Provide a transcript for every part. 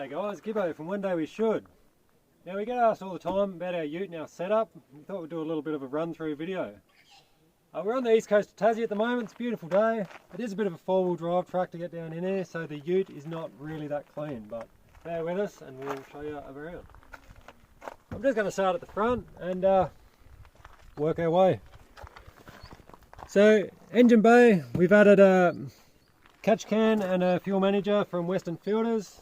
G'day guys, Gibbo from One Day We Should. Now we get asked all the time about our ute and our setup. We thought we'd do a little bit of a run through video. We're on the east coast of Tassie at the moment. It's a beautiful day. It is a bit of a four-wheel drive truck to get down in here, so the ute is not really that clean, but bear with us and we'll show you around. I'm just going to start at the front and work our way. So engine bay, we've added a catch can and a fuel manager from Western Filters.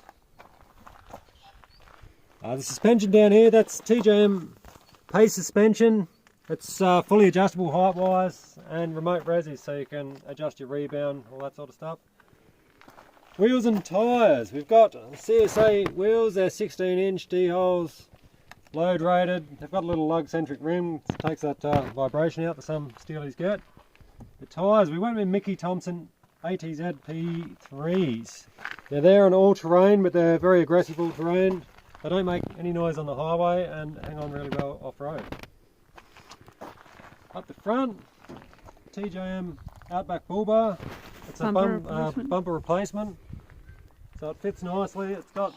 The suspension down here, that's TJM Pace suspension. It's fully adjustable height wise and remote resi, so you can adjust your rebound, all that sort of stuff. Wheels and tyres, we've got CSA wheels, they're 16-inch D-holes, load rated. They've got a little lug centric rim, it takes that vibration out that some steelies get. The tyres, we went with Mickey Thompson ATZ P3s. Now they're an all-terrain, but they're very aggressive all-terrain. They don't make any noise on the highway and hang on really well off-road. Up the front, TJM Outback Bull Bar. It's a bumper replacement. So it fits nicely. It's got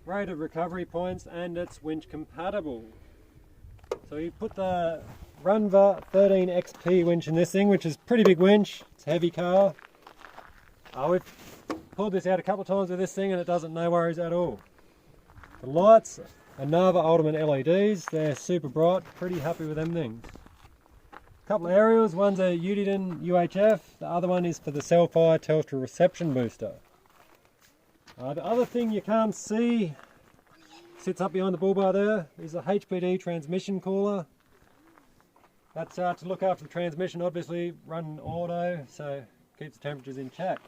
rated recovery points and it's winch compatible. So you put the Runva 13 XP winch in this thing, which is a pretty big winch. It's a heavy car. We've pulled this out a couple of times with this thing and it doesn't, no worries at all. The lights are Nava Ultimate LEDs. They're super bright. Pretty happy with them things. A couple of aerials. One's a Uniden UHF. The other one is for the Selfire Telstra reception booster. The other thing you can't see, sits up behind the bull bar there, is a HPD transmission cooler. That's to look after the transmission, obviously run auto, so keeps the temperatures in check.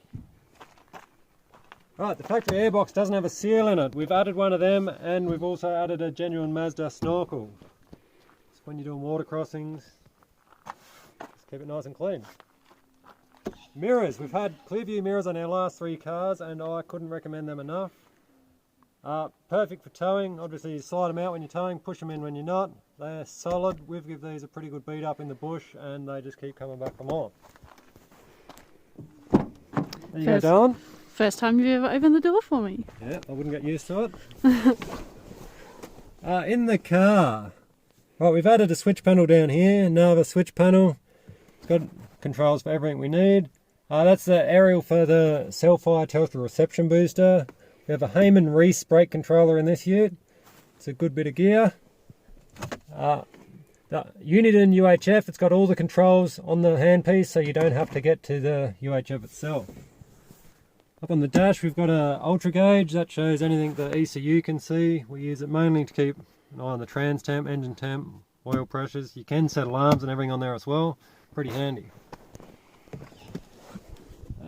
Right, the factory airbox doesn't have a seal in it. We've added one of them and we've also added a genuine Mazda snorkel. So when you're doing water crossings, just keep it nice and clean. Mirrors, we've had clear view mirrors on our last 3 cars and I couldn't recommend them enough. Perfect for towing. Obviously you slide them out when you're towing, push them in when you're not. They're solid. We've given these a pretty good beat up in the bush and they just keep coming back for more. There you go, Darren. First time you've ever opened the door for me. Yeah, I wouldn't get used to it. In the car, right, we've added a switch panel down here, Nava switch panel. It's got controls for everything we need. That's the aerial for the Selfire Telstra reception booster. We have a Heyman Reese brake controller in this ute. It's a good bit of gear. The Uniden UHF, it's got all the controls on the handpiece, so you don't have to get to the UHF itself. Up on the dash we've got a ultra gauge that shows anything the ECU can see. We use it mainly to keep an eye on the trans temp, engine temp, oil pressures. You can set alarms and everything on there as well. Pretty handy.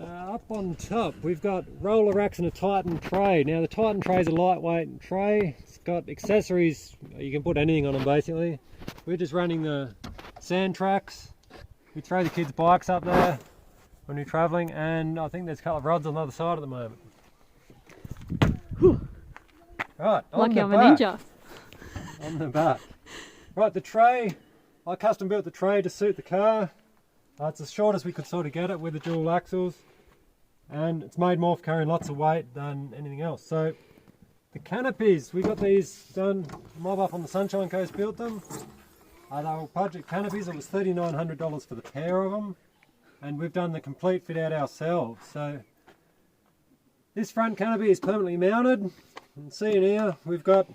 Up on top we've got roller racks and a Titan tray. Now the Titan tray is a lightweight tray. It's got accessories, you can put anything on them basically. We're just running the sand tracks. We throw the kids' bikes up there when we're travelling, and I think there's a couple of rods on the other side at the moment. Whew. Right, lucky I'm a ninja. On the back. Right, the tray, I custom built the tray to suit the car. It's as short as we could sort of get it with the dual axles, and it's made more for carrying lots of weight than anything else. So the canopies, we got these done, Mob up on the Sunshine Coast built them. They were project canopies. It was $3,900 for the pair of them. And we've done the complete fit out ourselves. So this front canopy is permanently mounted. You can see in here we've got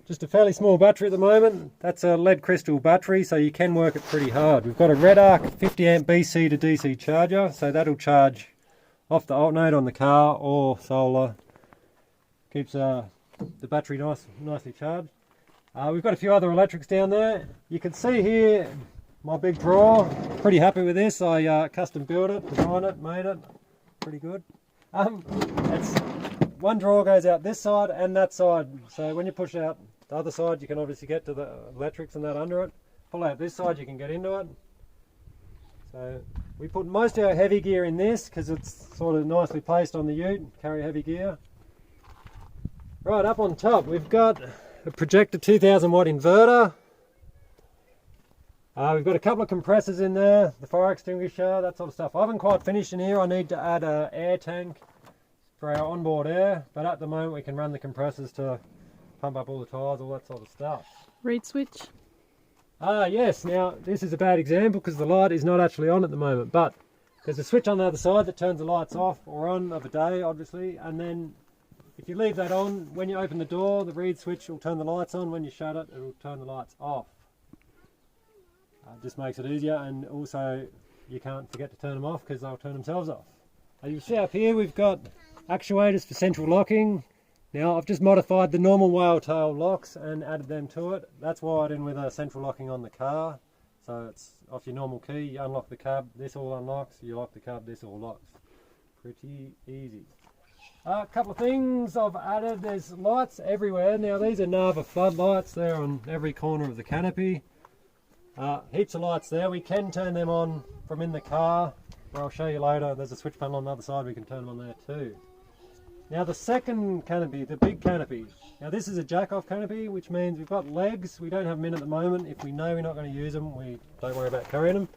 just a fairly small battery at the moment. That's a lead crystal battery, so you can work it pretty hard. We've got a Red Arc 50 amp BC to DC charger, so that'll charge off the alternator on the car or solar. Keeps the battery nicely charged. We've got a few other electrics down there. You can see here my big drawer. Pretty happy with this. I custom built it, designed it, made it. Pretty good. It's one drawer goes out this side and that side. So when you push out the other side, you can obviously get to the electrics and that under it. Pull out this side, you can get into it. So we put most of our heavy gear in this because it's sort of nicely placed on the ute, carry heavy gear. Right, up on top we've got a projector 2000 watt inverter. We've got a couple of compressors in there, the fire extinguisher, that sort of stuff. I haven't quite finished in here. I need to add an air tank for our onboard air, but at the moment we can run the compressors to pump up all the tyres, all that sort of stuff. Reed switch. Yes, now this is a bad example because the light is not actually on at the moment, but there's a switch on the other side that turns the lights off or on of a day, obviously, and then if you leave that on, when you open the door, the reed switch will turn the lights on. When you shut it, it will turn the lights off. Just makes it easier, and also you can't forget to turn them off because they'll turn themselves off. You'll see up here we've got actuators for central locking. Now I've just modified the normal whale tail locks and added them to it. That's wired in with a central locking on the car. So it's off your normal key, you unlock the cab, this all unlocks, you lock the cab, this all locks. Pretty easy. A couple of things I've added, there's lights everywhere. Now these are Nava floodlights, they're on every corner of the canopy. Heaps of lights there, we can turn them on from in the car, or I'll show you later, there's a switch panel on the other side, we can turn them on there too. Now the second canopy, the big canopy. Now this is a jack-off canopy, which means we've got legs. We don't have them in at the moment. If we know we're not going to use them, we don't worry about carrying them.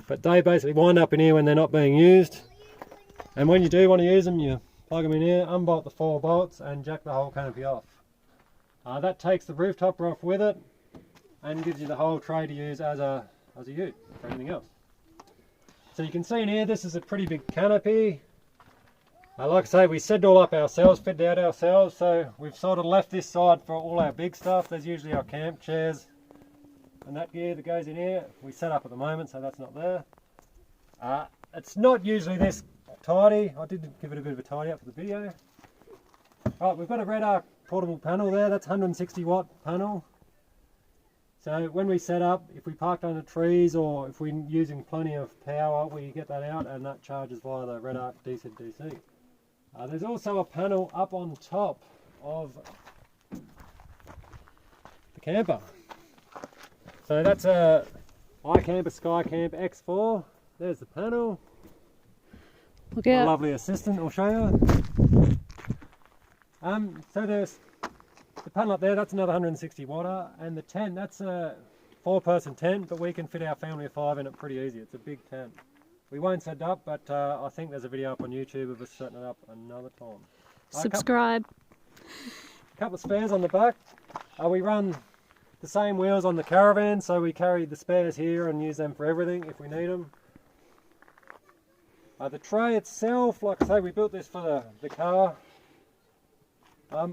But they basically wind up in here when they're not being used. And when you do want to use them, you plug them in here, unbolt the 4 bolts and jack the whole canopy off. That takes the roof topper off with it and gives you the whole tray to use as a ute for anything else. So you can see in here, this is a pretty big canopy. Like I say, we set it all up ourselves, fitted out ourselves, so we've sort of left this side for all our big stuff. There's usually our camp chairs and that gear that goes in here. We set up at the moment, so that's not there. It's not usually this tidy. I did give it a bit of a tidy up for the video. Right, we've got a red arc portable panel there. That's 160 watt panel. So when we set up, if we parked under trees or if we're using plenty of power, we get that out and that charges via the red arc DC-DC. There's also a panel up on top of the camper. So that's a iCamper Skycamp X4. There's the panel. Look out. A lovely assistant, I'll show you. So there's the panel up there, that's another 160 watt, and the tent, that's a 4-person tent, but we can fit our family of 5 in it pretty easy. It's a big tent. We won't set it up, but I think there's a video up on YouTube of us setting it up another time. Subscribe. A couple of spares on the back. We run the same wheels on the caravan, so we carry the spares here and use them for everything if we need them. The tray itself, like I say, we built this for the car.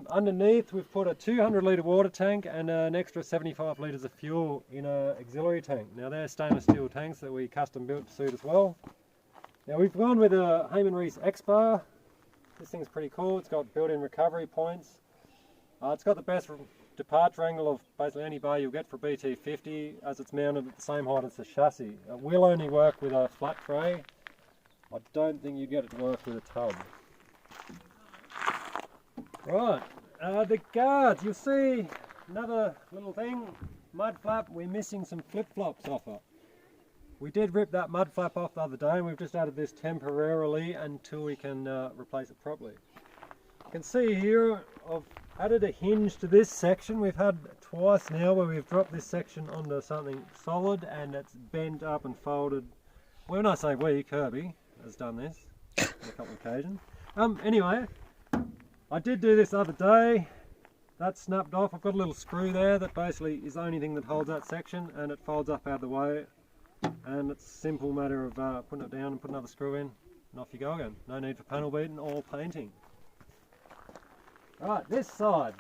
Underneath we've put a 200 litre water tank and an extra 75 litres of fuel in an auxiliary tank. Now they're stainless steel tanks that we custom built to suit as well. Now we've gone with a Heyman Reese X-Bar. This thing's pretty cool, it's got built-in recovery points. It's got the best departure angle of basically any bar you'll get for BT50 as it's mounted at the same height as the chassis. It will only work with a flat tray. I don't think you get it to work with a tub. Right, the guards, you'll see another little thing, mud flap, we're missing some flip-flops off it. We did rip that mud flap off the other day and we've just added this temporarily until we can replace it properly. You can see here I've added a hinge to this section. We've had twice now where we've dropped this section onto something solid and it's bent up and folded. When I say we, Kirby has done this on a couple of occasions. Anyway, I did do this the other day. That snapped off. I've got a little screw there that basically is the only thing that holds that section and it folds up out of the way. And it's a simple matter of putting it down and putting another screw in and off you go again. No need for panel beating or painting. Right, this side.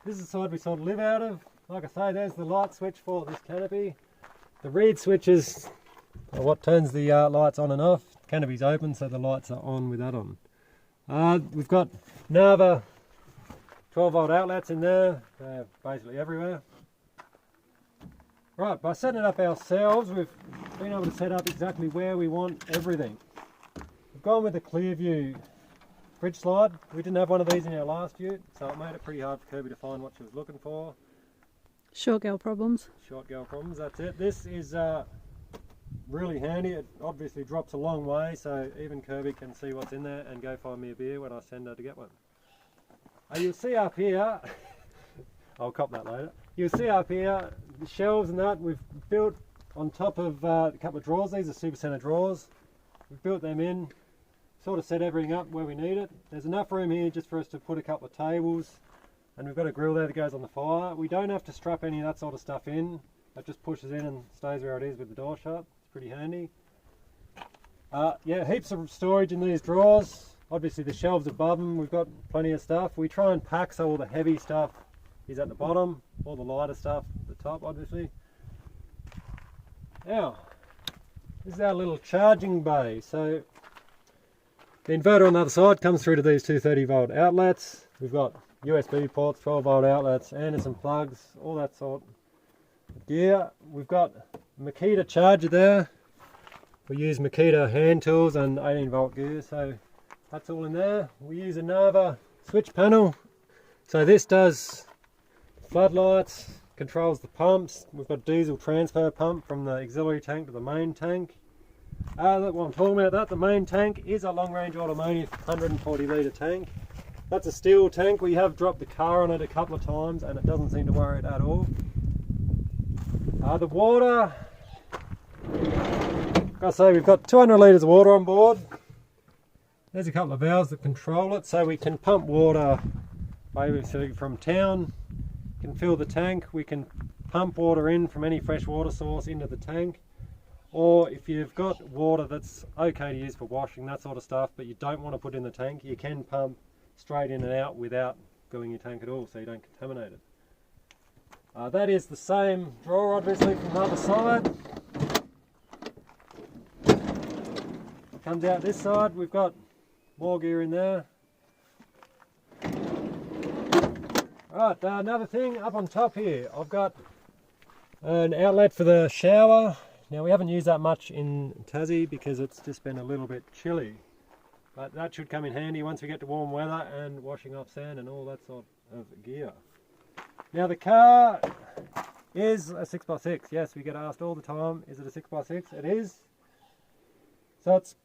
This is the side we sort of live out of. Like I say, there's the light switch for this canopy. The reed switches are what turns the lights on and off. The canopy's open so the lights are on with that on. We've got Nava 12 volt outlets in there, they're basically everywhere. Right, by setting it up ourselves, we've been able to set up exactly where we want everything. We've gone with the Clearview fridge slide. We didn't have one of these in our last ute, so it made it pretty hard for Kirby to find what she was looking for. Short girl problems. Short girl problems, that's it. This is really handy. It obviously drops a long way, so even Kirby can see what's in there and go find me a beer when I send her to get one. You'll see up here, I'll cop that later. You'll see up here the shelves and that we've built on top of a couple of drawers. These are Super Centre drawers. We've built them in, sort of set everything up where we need it. There's enough room here just for us to put a couple of tables, and we've got a grill there that goes on the fire. We don't have to strap any of that sort of stuff in. That just pushes in and stays where it is with the door shut. It's pretty handy. Yeah, heaps of storage in these drawers. Obviously the shelves above them, we've got plenty of stuff. We try and pack so all the heavy stuff is at the bottom, all the lighter stuff at the top, obviously. Now, this is our little charging bay. So the inverter on the other side comes through to these 230 volt outlets. We've got USB ports, 12 volt outlets, Anderson plugs, all that sort of gear. We've got a Makita charger there. We use Makita hand tools and 18 volt gear, so that's all in there. We use a Nava switch panel. So this does floodlights, controls the pumps. We've got a diesel transfer pump from the auxiliary tank to the main tank. That's what I'm talking about. The main tank is a long range automotive 140 litre tank. That's a steel tank. We have dropped the car on it a couple of times and it doesn't seem to worry it at all. The water, like I say, we've got 200 litres of water on board. There's a couple of valves that control it, so we can pump water basically from town. We can fill the tank. We can pump water in from any fresh water source into the tank. Or if you've got water that's okay to use for washing, that sort of stuff, but you don't want to put in the tank, you can pump straight in and out without filling your tank at all, so you don't contaminate it. That is the same drawer, obviously, from the other side. It comes out this side. We've got more gear in there. Right, another thing up on top here, I've got an outlet for the shower. Now we haven't used that much in Tassie because it's just been a little bit chilly, but that should come in handy once we get to warm weather and washing off sand and all that sort of gear. Now the car is a 6x6. Yes, we get asked all the time, is it a 6x6? It is. So it's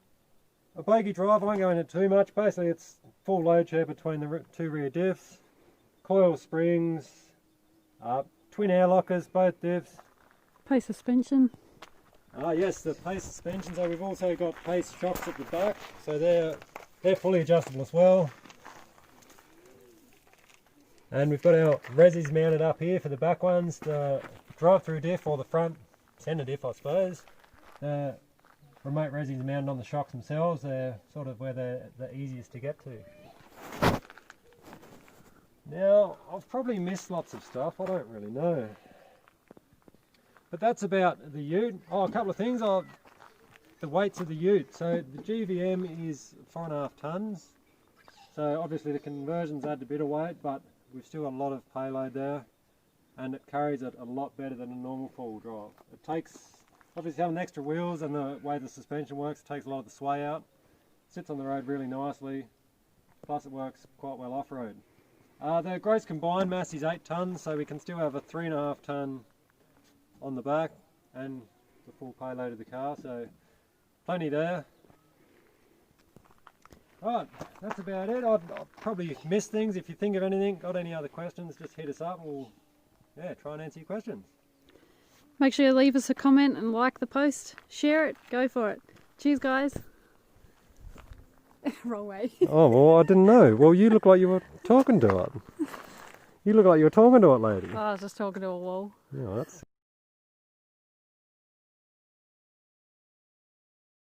a bogey drive. I won't go into it too much. Basically it's full load share between the two rear diffs, coil springs, twin air lockers, both diffs. Pace suspension. Yes, the pace suspension. So we've also got pace shocks at the back, so they're fully adjustable as well. And we've got our resis mounted up here for the back ones, the drive-through diff or the front centre diff, I suppose. The remote resis mounted on the shocks themselves. They're sort of where they're the easiest to get to. Now, I've probably missed lots of stuff. I don't really know. But that's about the ute. Oh, a couple of things. The weights of the ute. So the GVM is 4.5 tonnes. So obviously the conversions add a bit of weight, but we've still got a lot of payload there. And it carries it a lot better than a normal four-wheel drive. It takes, obviously having extra wheels and the way the suspension works, it takes a lot of the sway out. It sits on the road really nicely. Plus it works quite well off-road. The gross combined mass is 8 tonnes, so we can still have a 3.5 tonne on the back and the full payload of the car, so plenty there. Right, that's about it. I've probably missed things. If you think of anything, got any other questions, just hit us up and we'll try and answer your questions. Make sure you leave us a comment and like the post. Share it. Go for it. Cheers, guys. Wrong way. Oh, well, I didn't know. Well, you look like you were talking to it. You look like you were talking to it, lady. Oh, I was just talking to a wall. Yeah, that's...